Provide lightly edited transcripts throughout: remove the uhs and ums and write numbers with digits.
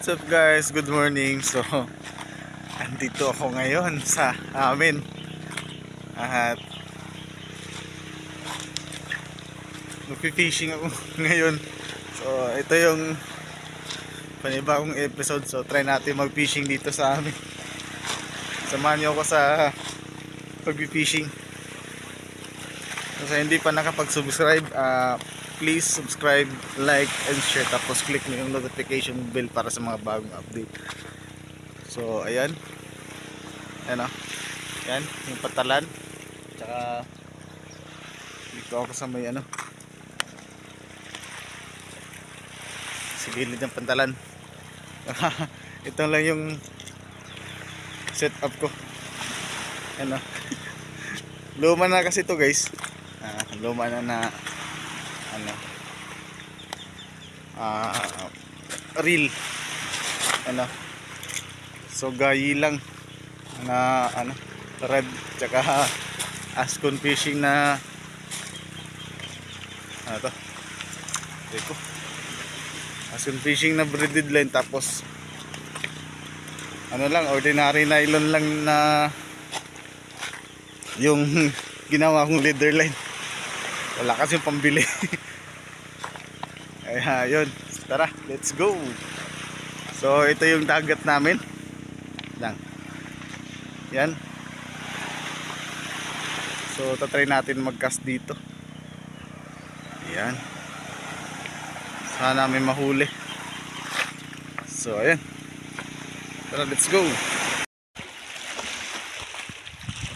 What's up guys? Good morning. So, andito ako ngayon sa amin. At magpi-fishing ako ngayon. So, ito yung panibagong episode. So, try natin mag-fishing dito sa amin. Samahan niyo ako sa pag-fishing. So, sa hindi pa nakapag-subscribe, please subscribe, like, and share. Tapos click mo yung notification bell para sa mga bagong update. So ayan. Ayan o. Ayan, yung patalan. Tsaka dito ako sa may ano, sa gilid ng pantalan. Ito lang yung setup ko. Ayan o. Luma na kasi ito guys. Luma na ano, reel ano, so gayi lang na ano, red tsaka Ascon Fishing na ano to, ito Ascon Fishing na braided line, tapos ano lang, ordinary nylon lang na yung ginawa kong leader line. Wala kasi yung pambili. Kaya yun, tara, let's go. So ito yung dagat namin lang. Yan. So tatry natin mag-cast dito. Yan. Sana may mahuli. So ayan, tara, let's go.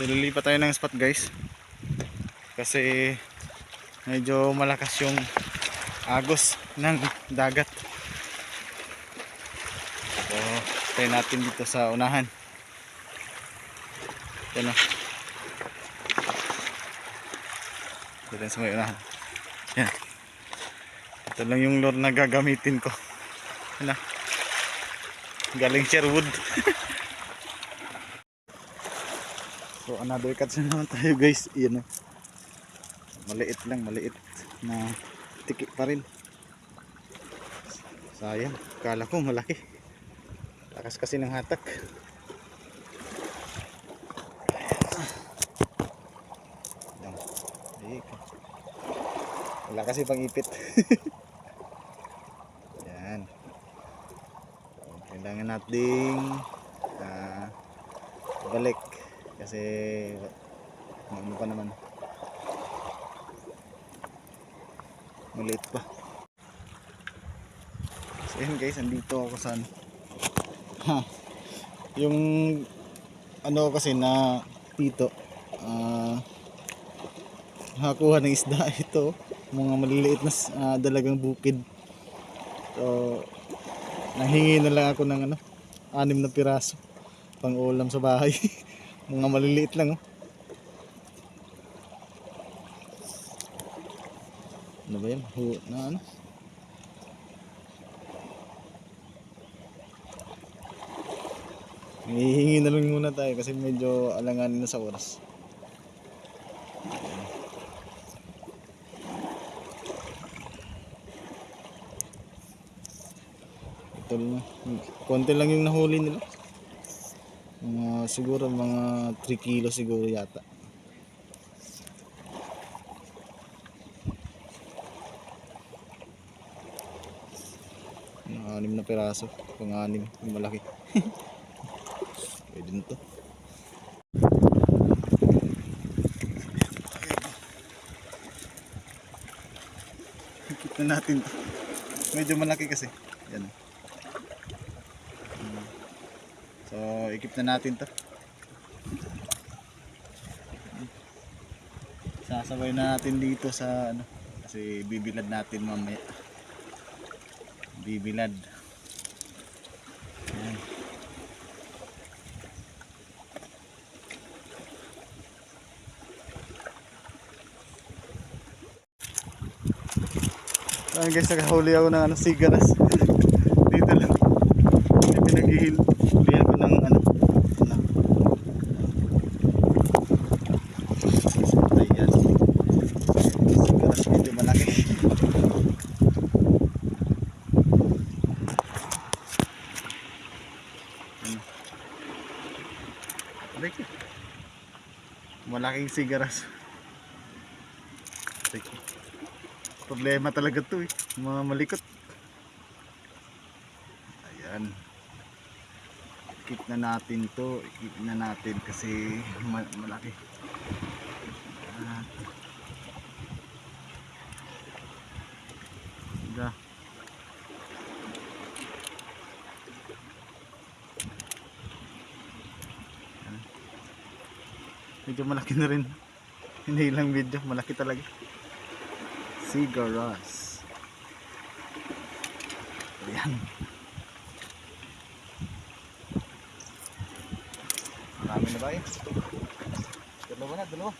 Lilipat tayo ng spot guys, kasi medyo malakas yung agos ng dagat. So try natin dito sa unahan. Yan o. Dito sa may unahan. Yan. Ito lang yung lure na gagamitin ko. Yan o. Galing Sherwood. So another catch na naman tayo guys. Yan o. Maliit lang, maliit na tiki pa rin. Sayang, kala ko malaki. Lakas kasi ng hatak. Wala kasi pang ipit. Yan. Kailangan nating balik kasi ano pa naman, maliit pa. So yun guys, andito ako sa yung ano kasi na pito, nakakuha ng isda. Ito mga maliliit na dalagang bukid. So nahingi na lang ako ng ano, 6 na piraso pang ulam sa bahay. Mga maliliit lang oh. Ano ba yan? Na ano? Hihingi na lang muna tayo kasi medyo alanganin na sa oras. Ito lang, konti lang yung nahuli nila. Siguro mga 3 kilo siguro yata. Mga 6 na piraso, pang-6 yung malaki. Pwede na to. Ikip na natin to. Medyo malaki kasi. Yan. So ikip na natin to. Sasabay na natin dito sa ano, kasi bibilad natin mamaya. Bibilad. Ayan. Ayan guys, nakahuli ako ng ano, sigaras. Dito lang. Pinaghihuli ako ng ano. Ayan. Sigaras medyo malaki. Like, malaking sigaras. Like, problema talaga to eh. Mga malikot. Ayan. Keep na natin to. Keep na natin kasi malaki. Diba? Medyo malaki na rin. Hindi lang video, malaki talaga. Sigaras. Ayan. Marami na ba yun? Dalawa na, dalawa.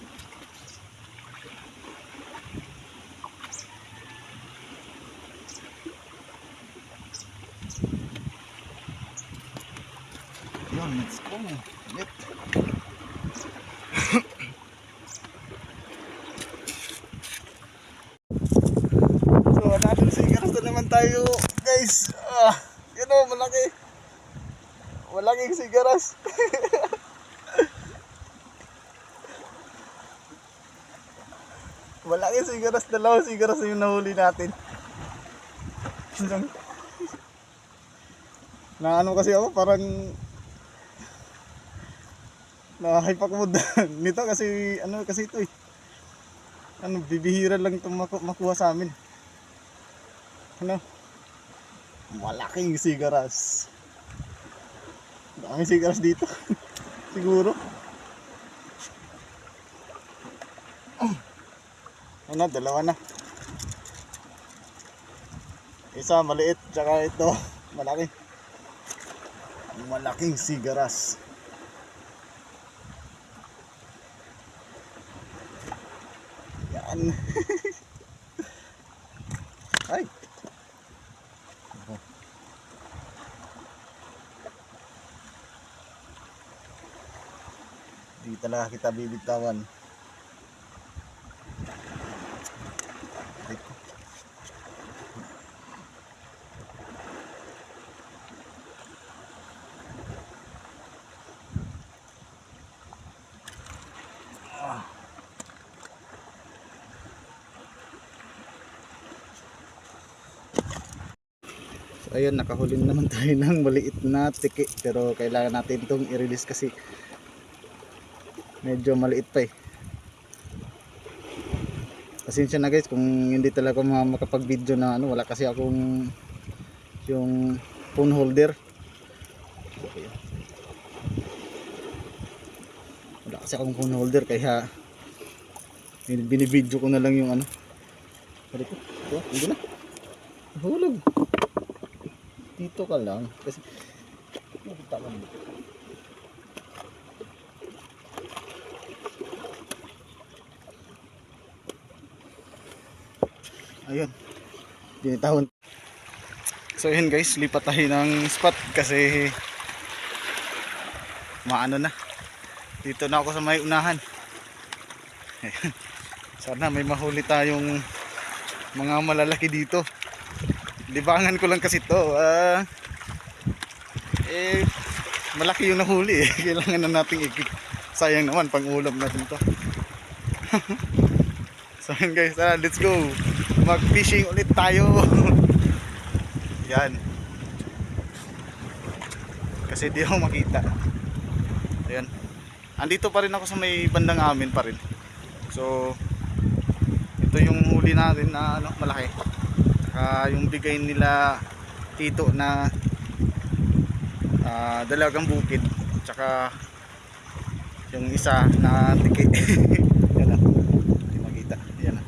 Yun, let's go. Lit. So, natin sigaras na naman tayo, guys. Yun o, malaki. Malaking sigaras. Malaking sigaras, dalawang sigaras na yung nahuli natin. Na ano kasi ako, parang na-hype ako nito kasi ano kasi ito eh. Ano, bibihira lang itong makuha sa amin. Ano? Malaking sigaras. Daming sigaras dito. Siguro. Ano, dalawa na. Isa maliit, tsaka ito malaki. Malaking sigaras. Yan. Ay. Di talaga kita bibitawan. So ayun, nakahuli naman tayo ng maliit na tiki, pero kailangan natin itong i-release kasi medyo maliit pa eh. Pasensya na guys kung hindi talaga makapag video na ano, wala kasi akong yung phone holder. Wala kasi akong phone holder kaya binibidyo ko na lang yung ano. Pwede ko, hindi na hulog. Dito ka lang kasi nakita lang dito. Ayun, binitahon. So yun guys, lipat tayo ng spot kasi maano na. Dito na ako sa may unahan. Sana may mahuli tayong mga malalaki dito. Libangan ko lang kasi to. Malaki yung nahuli eh. Kailangan na nating ikik. Sayang naman pang ulam natin to. So yun guys, let's go. Mag fishing ulit tayo. Yan. Kasi di ako makita. Ayan. Andito pa rin ako sa may bandang amin pa rin. So ito yung huli natin na ano, malaki. Yung bigay nila tito na dalagang bukid, tsaka yung isa na tiki. Yan na, hindi makita. Yan na.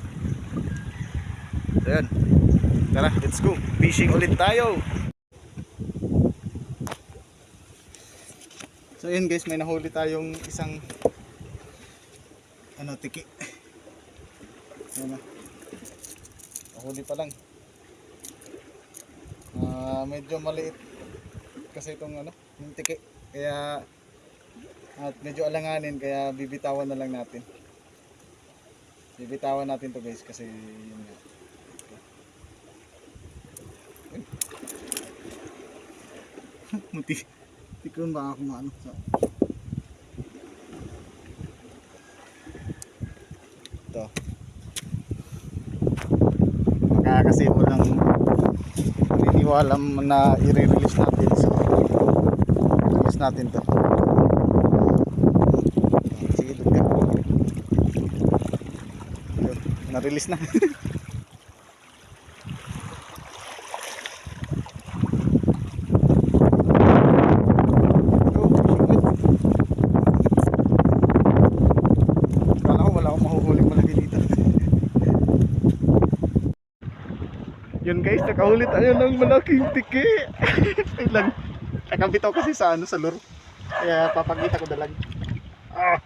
So yan, tara, let's go fishing ulit tayo. So yun guys, may nahuli tayong isang ano, tiki. Yan na, nahuli pa lang. Medyo maliit kasi itong ano, yung tiki, kaya at medyo alanganin, kaya bibitawan na lang natin. Bibitawan natin to guys kasi yun nga. Muti tikron ba ako maano sa kasi walang naniniwala na i-release natin, so release natin to. Sige, doon ka. Yun, na-release na. Yun guys, nakahuli tayo ng malaking tiki. Lang. Nakabitaw kasi sa ano, sa lure. Kaya papakita ko na lang. Ah.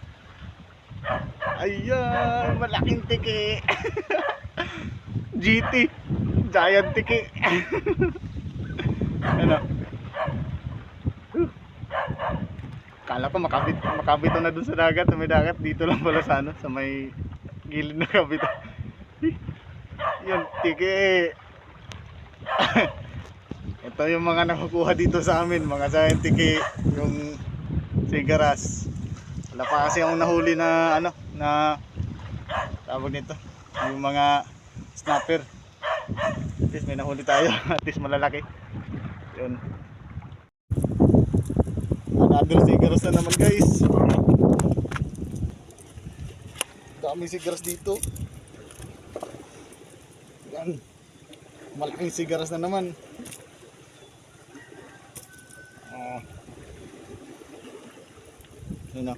Ayan, malaking tiki. GT, giant tiki. Ano? Kala ko makabito na dun sa dagat, sa may dagat. Dito lang pala sa ano, sa may gilid na kabito. Yun, tiki. Ito yung mga nakukuha dito sa amin, mga giant tiki, yung sigaras. Wala pa kasi akong nahuli na ano, na tawag nito, yung mga snapper. At least may nahuli tayo, at least malalaki. Yun. Another sigaras na naman guys. Daming sigaras dito. Yan. Malaking sigaras na naman. Yun o.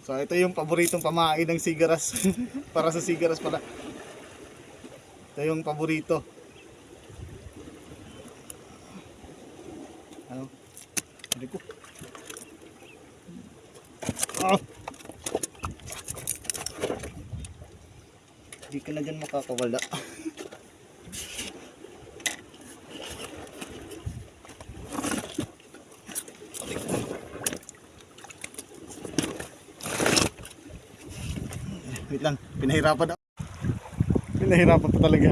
So ito yung paboritong pamain ng sigaras. Para sa sigaras pala. Ito yung paborito. Ano? Hindi ko. Hindi ka na dyan makakawala. Wait lang, pinahirapan ako. Pinahirapan pa talaga.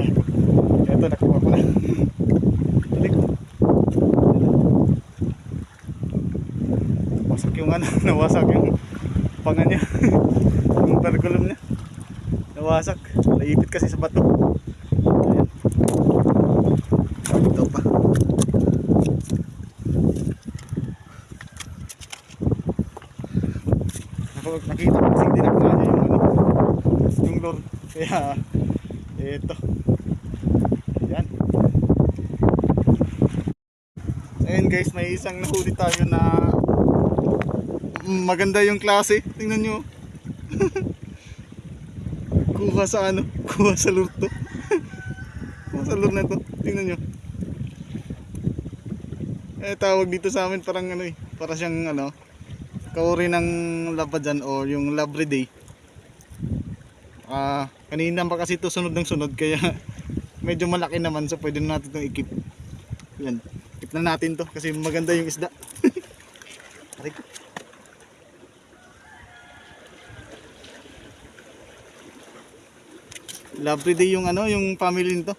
Ito, nakuha ko na. Balik. Wasak yung ano, nawasak yung pangan niya. Yung perculum niya. Nawasak. Naipit kasi sa bato. Ayan. Ito pa. Nakita ko kasi dinakna niya yung ano, yung lure. Kaya ito. Ayan. Ayan guys, may isang nahuli tayo na maganda yung klase. Tingnan nyo. Kuha sa ano? Kuha sa lure to. Kuha sa lure na to. Tingnan nyo. Tawag dito sa amin parang ano eh. Para siyang ano, kauri ng labadan o yung labriday. Kanina pa kasi ito sunod ng sunod. Kaya medyo malaki naman. So pwede na natin itong ikip. Yan. Ikip na natin to. Kasi maganda yung isda. Labriday yung ano, yung family nito.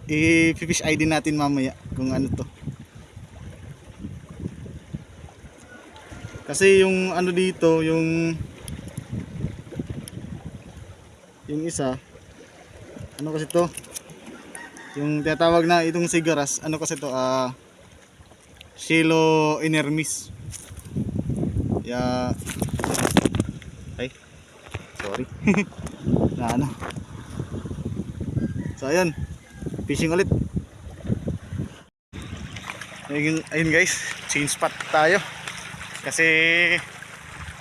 I-fish ID natin mamaya kung ano to. Kasi yung ano dito, yung isa, ano kasi to? Yung tinatawag na itong sigaras, ano kasi to? Shilo inermis. Ay, sorry. Na ano. So ayun, fishing ulit. Ayun guys, change spot tayo. Kasi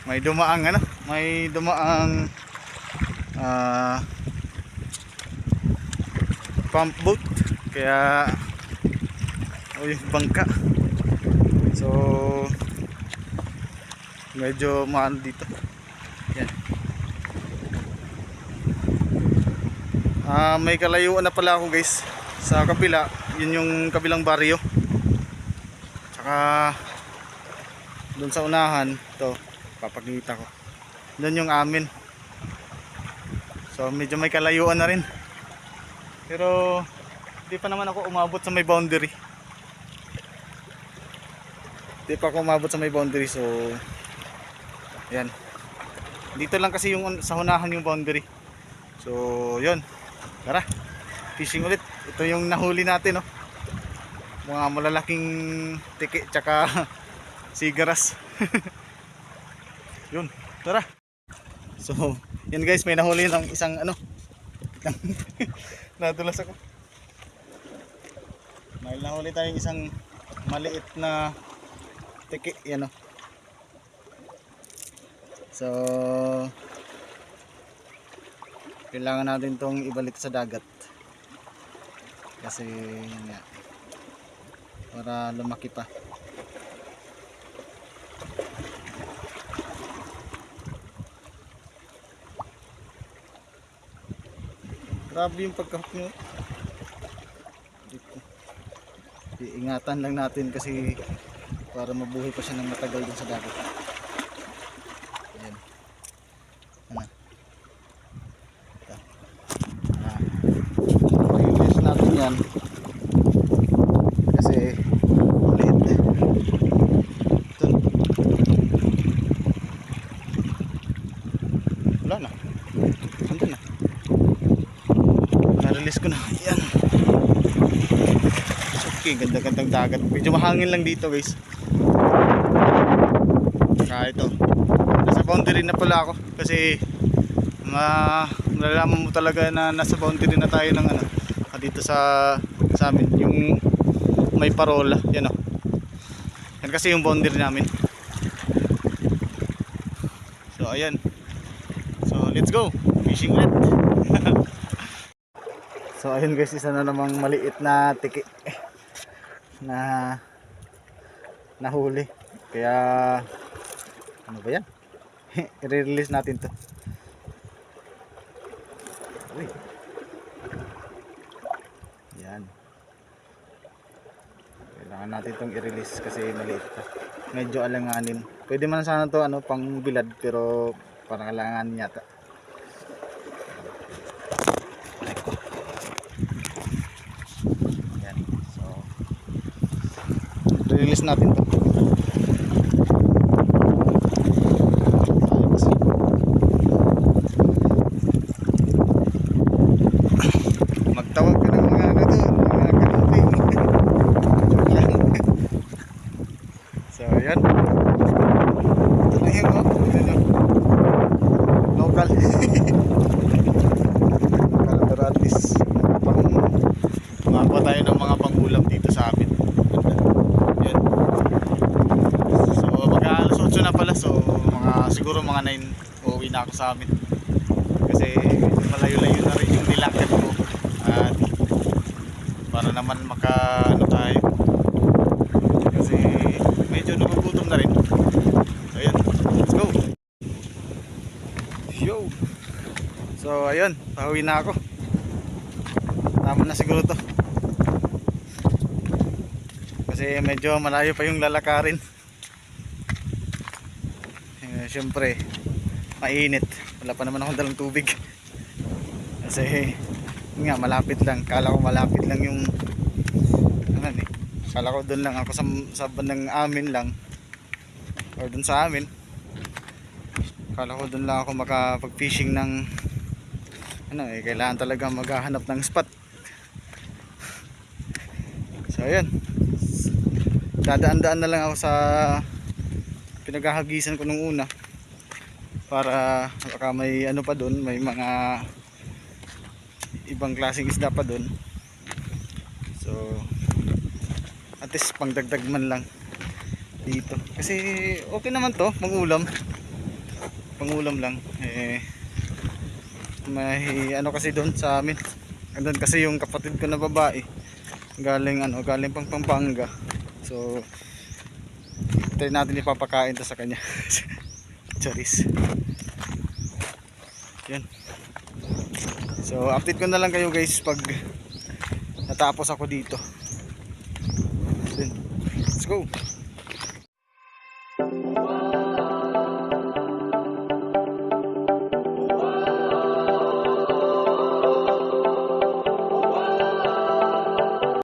may dumaang ano, may dumaang pump boat. Kaya bangka. So medyo maano dito. Yan. May kalayuan na pala ako guys sa kabila. Yun yung kabilang baryo. Tsaka doon sa unahan, to papakita ko. Doon yung amin. So medyo may kalayuan na rin. Pero hindi pa naman ako umabot sa may boundary. Hindi pa ako umabot sa may boundary, so yan. Dito lang kasi yung sa hunahan yung boundary. So yun, tara fishing ulit. Ito yung nahuli natin, no? Mga malalaking tiki tsaka sigaras. Yun, tara. So yan guys, may nahuli ng isang ano nadulas ako. May nahuli tayong isang maliit na tiki, yan, no? So kailangan natin tong ibalik sa dagat kasi yun nga, para lumaki pa. Grabe yung pagkahok nyo. Iingatan lang natin kasi para mabuhay pa siya ng matagal dun sa dagat. Ayan. Ano? I-release natin yan kasi maliit. Dun. Wala na. Andun na. Na-release ko na. Ayan. Okay, ganda-gandang dagat. Medyo mahangin lang dito guys. Kaya ito, nasa boundary na pala ako kasi malalaman mo talaga na nasa boundary na tayo ng ano, dito sa amin, yung may parola, yan o. Yan kasi yung boundary namin. So ayan. So let's go fishing ulit. So ayun guys, isa na namang maliit na tiki na nahuli. Kaya ano ba yan? I-release natin to. Uy. Yan. Kailangan natin itong i-release kasi maliit pa. Medyo alanganin. Pwede man sana to ano, pang bilad, pero parang alanganin yata. Yan. So i-release natin to. Magtawag ka ng mga ano doon, mga kalumping. So ayan. Ito lang yung local. Local, pero at least makakuha tayo ng mga pangulam dito sa amin. Yan. So mag-aalas 8 na pala, so siguro mga 9 uuwi na ako sa amin kasi malayo-layo na rin yung nilakad ko. At para naman ano tayo kasi medyo nagugutom na rin. So ayan, let's go. Yo. So ayun, pauwi na ako. Tama na siguro to kasi medyo malayo pa yung lalakarin. Syempre mainit, wala pa naman akong dalang tubig kasi nga malapit lang. Kala ko malapit lang yung ano eh. Kala ko doon lang ako sa bandang amin lang, or doon sa amin. Kala ko doon lang ako makapag fishing ng ano eh, kailangan talaga maghahanap ng spot. So ayan, dadaan-daan na lang ako sa pinaghahagisan ko nung una para baka may ano pa doon, may mga ibang klaseng isda pa doon. So at least pangdagdag man lang dito kasi okay naman to, pangulam lang eh. May ano kasi doon sa amin, andun kasi yung kapatid ko na babae, galing pang Pampanga. So try natin ipapakain to sa kanya. Charis. Yan. So update ko na lang kayo guys pag natapos ako dito. Then, let's go.